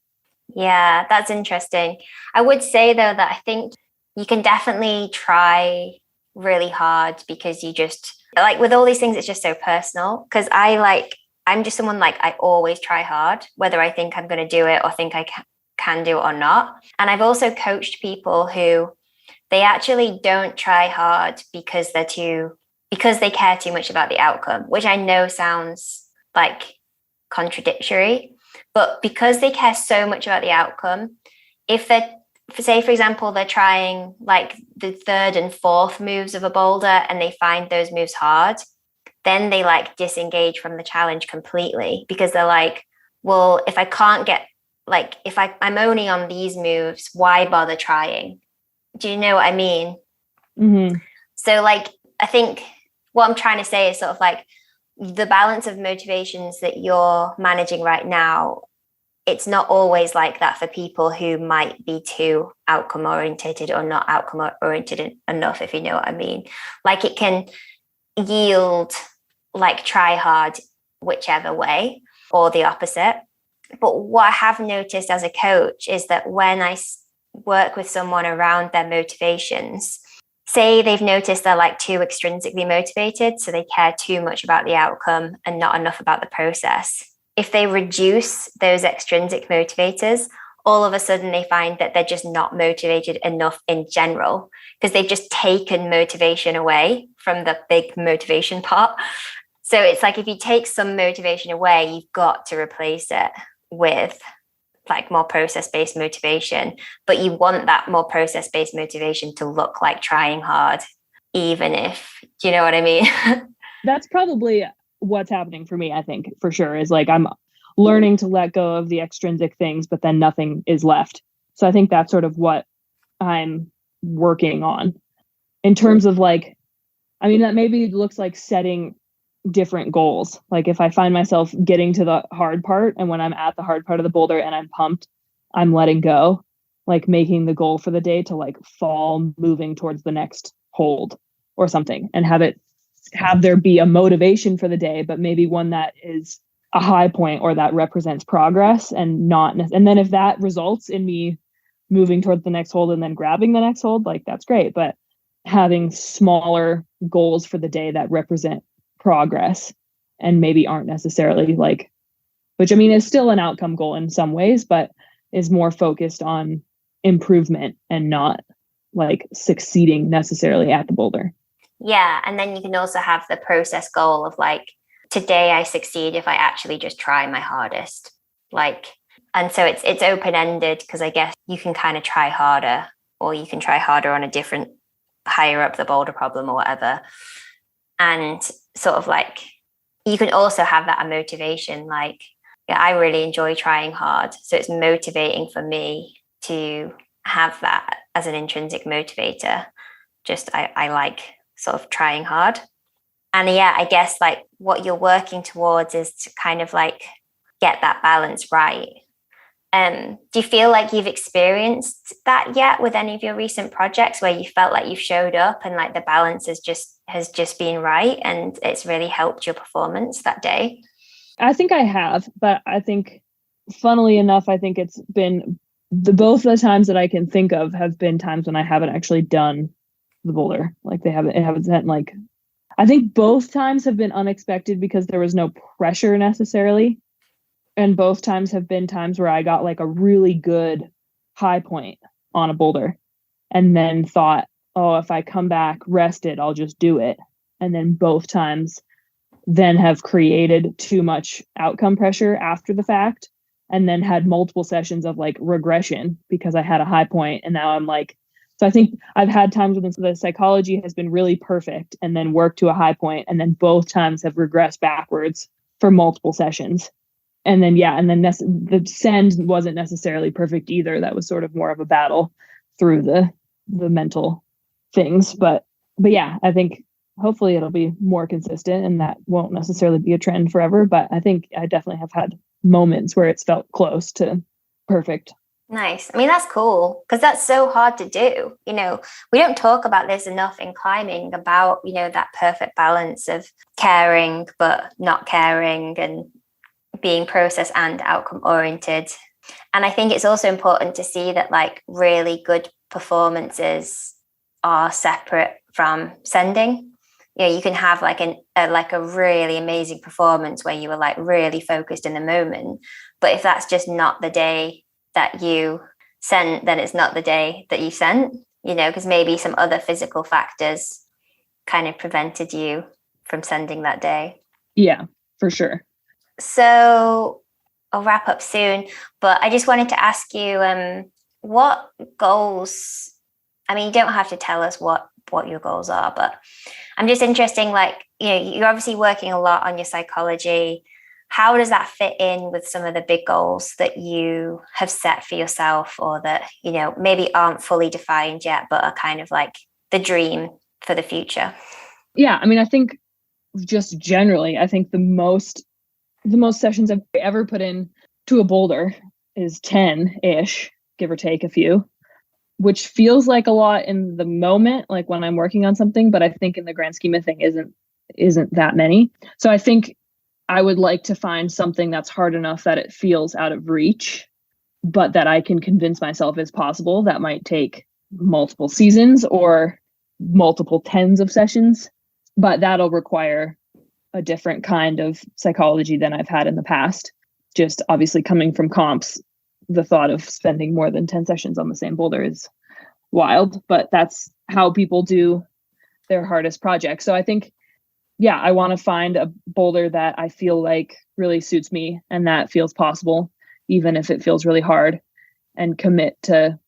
Yeah, that's interesting. I would say though that I think you can definitely try really hard, because you just like, with all these things, it's just so personal. Because I'm just someone like, I always try hard, whether I think I'm going to do it or think I can do it or not. And I've also coached people who they actually don't try hard because they care too much about the outcome, which I know sounds like contradictory, but because they care so much about the outcome, if they're, say for example, they're trying like the third and fourth moves of a boulder and they find those moves hard, then they like disengage from the challenge completely, because they're like, well, if I can't get, like, if I'm only on these moves, why bother trying? Do you know what I mean? Mm-hmm. So like, I think what I'm trying to say is sort of like the balance of motivations that you're managing right now, it's not always like that for people who might be too outcome oriented or not outcome oriented enough, if you know what I mean. Like it can yield like try hard whichever way or the opposite. But what I have noticed as a coach is that when I work with someone around their motivations, say they've noticed they're like too extrinsically motivated, so they care too much about the outcome and not enough about the process. If they reduce those extrinsic motivators, all of a sudden they find that they're just not motivated enough in general because they've just taken motivation away from the big motivation part. So it's like if you take some motivation away, you've got to replace it with like more process-based motivation, but you want that more process-based motivation to look like trying hard, even if, do you know what I mean? That's probably what's happening for me, I think, for sure, is like I'm learning to let go of the extrinsic things, but then nothing is left. So I think that's sort of what I'm working on in terms of like, I mean, that maybe looks like setting different goals. Like if I find myself getting to the hard part and when I'm at the hard part of the boulder and I'm pumped, I'm letting go, like making the goal for the day to like fall moving towards the next hold or something and have there be a motivation for the day, but maybe one that is a high point or that represents progress and not, and then if that results in me moving towards the next hold and then grabbing the next hold, like that's great. But having smaller goals for the day that represent progress and maybe aren't necessarily like, which I mean is still an outcome goal in some ways, but is more focused on improvement and not like succeeding necessarily at the boulder. Yeah. And then you can also have the process goal of like, today I succeed if I actually just try my hardest. Like, and so it's open-ended because I guess you can kind of try harder or you can try harder on a different higher up the boulder problem or whatever. And sort of like, you can also have that motivation. Like, yeah, I really enjoy trying hard. So it's motivating for me to have that as an intrinsic motivator. Just, I like sort of trying hard. And yeah, I guess like what you're working towards is to kind of like get that balance right. Do you feel like you've experienced that yet with any of your recent projects where you felt like you've showed up and like the balance has just been right and it's really helped your performance that day? I think I have, but I think funnily enough, I think it's been both the times that I can think of have been times when I haven't actually done the boulder. Like it haven't been like, I think both times have been unexpected because there was no pressure necessarily. And both times have been times where I got like a really good high point on a boulder and then thought, oh, if I come back rested, I'll just do it. And then both times then have created too much outcome pressure after the fact and then had multiple sessions of like regression because I had a high point and now I'm like, so I think I've had times when the psychology has been really perfect and then worked to a high point and then both times have regressed backwards for multiple sessions. And then, yeah, and then the send wasn't necessarily perfect either. That was sort of more of a battle through the mental things. But yeah, I think hopefully it'll be more consistent and that won't necessarily be a trend forever. But I think I definitely have had moments where it's felt close to perfect. Nice. I mean, that's cool because that's so hard to do. You know, we don't talk about this enough in climbing about, you know, that perfect balance of caring but not caring and being process and outcome oriented. And I think it's also important to see that like really good performances are separate from sending. You know, you can have like a really amazing performance where you were like really focused in the moment, but if that's just not the day that you sent, then it's not the day that you sent, you know, because maybe some other physical factors kind of prevented you from sending that day. Yeah, for sure. So I'll wrap up soon, but I just wanted to ask you, what goals, I mean, you don't have to tell us what your goals are, but I'm just interested, like, you know, you're obviously working a lot on your psychology. How does that fit in with some of the big goals that you have set for yourself or that, you know, maybe aren't fully defined yet, but are kind of like the dream for the future? Yeah, I mean, I think just generally, I think the most sessions I've ever put in to a boulder is 10-ish, give or take a few, which feels like a lot in the moment, like when I'm working on something, but I think in the grand scheme of thing isn't that many. So I think I would like to find something that's hard enough that it feels out of reach, but that I can convince myself is possible. That might take multiple seasons or multiple tens of sessions, but that'll require a different kind of psychology than I've had in the past. Just obviously coming from comps, the thought of spending more than 10 sessions on the same boulder is wild, but that's how people do their hardest projects. So I think, yeah, I want to find a boulder that I feel like really suits me and that feels possible, even if it feels really hard, and commit to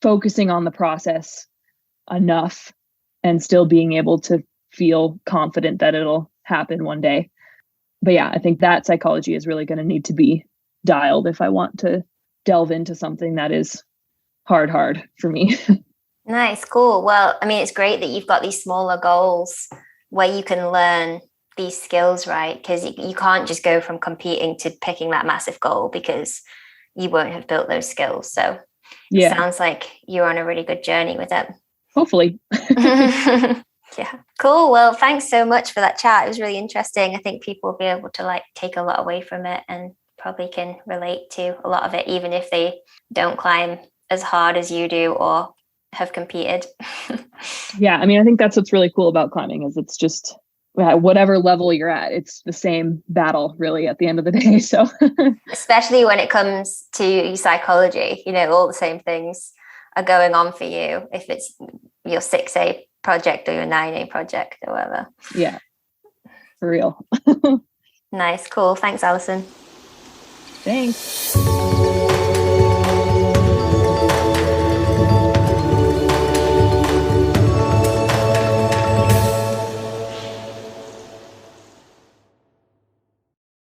focusing on the process enough and still being able to feel confident that it'll happen one day. But yeah, I think that psychology is really going to need to be dialed if I want to delve into something that is hard for me. Nice, cool. Well, I mean, it's great that you've got these smaller goals where you can learn these skills, right? Because you can't just go from competing to picking that massive goal because you won't have built those skills. So Yeah. It sounds like you're on a really good journey with it. Hopefully. Yeah. Cool. Well, thanks so much for that chat. It was really interesting. I think people will be able to like take a lot away from it and probably can relate to a lot of it, even if they don't climb as hard as you do or have competed. Yeah. I mean, I think that's what's really cool about climbing is it's just whatever level you're at, it's the same battle really at the end of the day. So especially when it comes to psychology, you know, all the same things are going on for you if it's your 6A project or your 9A project or whatever. Yeah, for real. Nice. Cool. Thanks, Allison. Thanks.